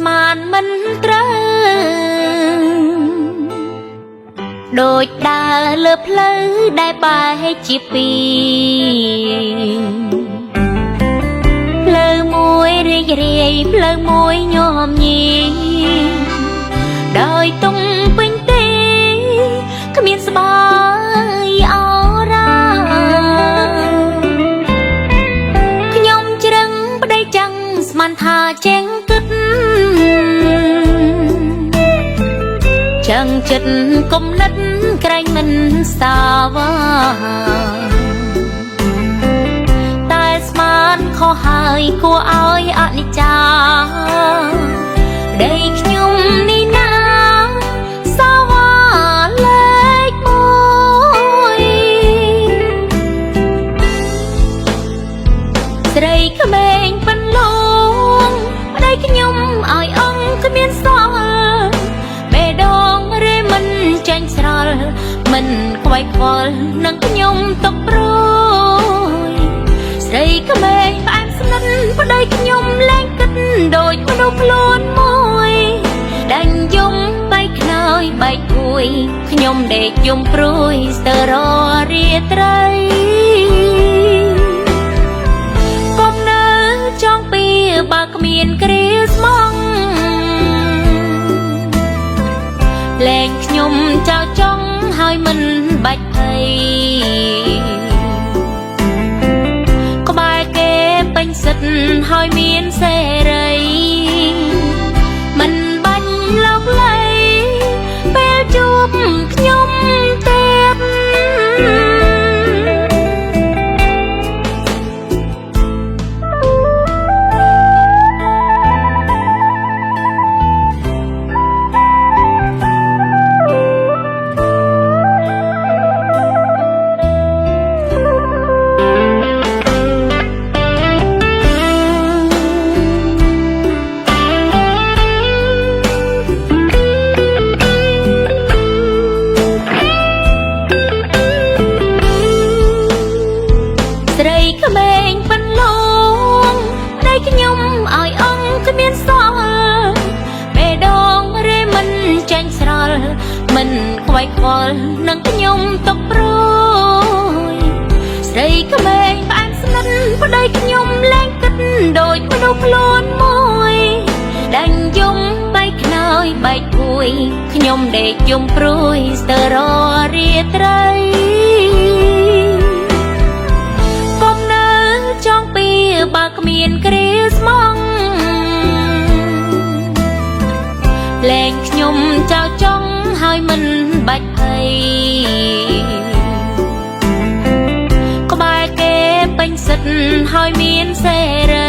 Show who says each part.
Speaker 1: មានមិនត្រូវដូចដើរលើផ្លូវដែលបែកជាពីរផ្លូវមួយរីករាយផ្លូវមួយញោមញីដោយទុំពេញទេគ្មានស្បើយអរ៉ាខ្ញុំជ្រឹងប្តីចាំងស្មានថាចេងគិតចឹងចិត្តគំនិតក្រែងមិនសាវាតែស្មានខុសហើយគួរឲ្យអនិច្ចាដីខ្ញុំនេះណាសាវាលេខមួយស្រីក្មេងប៉ុនលងប្តីខ្ញុំឲ្យអង្គគ្មានសល់បេះដូងរេមិនចាញ់ស្រល់មិនខ្វាយខ្វល់នឹងខ្ញុំទុកព្រួយស្រីក្មេងផ្អែមស្និទ្ធប្តីខ្ញុំលែងគិតដូចមនុស្សខ្លួនមួយដាច់យំបែកខ្នើយបែកគួយខ្ញុំដេកយំព្រួយស្ទើររាត្រីកុំនៅចង់ពីបើគ្មានគ្រាស្មងលែងខ្ញុំចោលចង់ហើយមិនបាច់ភ័យក្បែរគេពេញសិទ្ធហើយមានសេរីមិនបាញ់លោកលៃពេលជួបខ្ញុំទៀតស្រីក្មេងប៉ុនលងប្តីខ្ញុំឲ្យអង្គគ្មានសល់បេះដូងរេមិនចាញ់ស្រល់មិនខ្វាយខ្វល់នឹងខ្ញុំទុកព្រួយស្រីក្មេងផ្អែមស្និទ្ធប្តីខ្ញុំលែងគិតដូចមនុស្សខ្លួនមួយដាច់យំបែកខ្នើយបែកគួយខ្ញុំដេកយំព្រួយស្ទើររាត្រីចង់ពីបើគ្មានគ្រាស្មងលែងខ្ញុំចោលចង់ហើយមិនបាច់ភ័យក្បែរគេពេញសិទ្ធហើយមានសេរី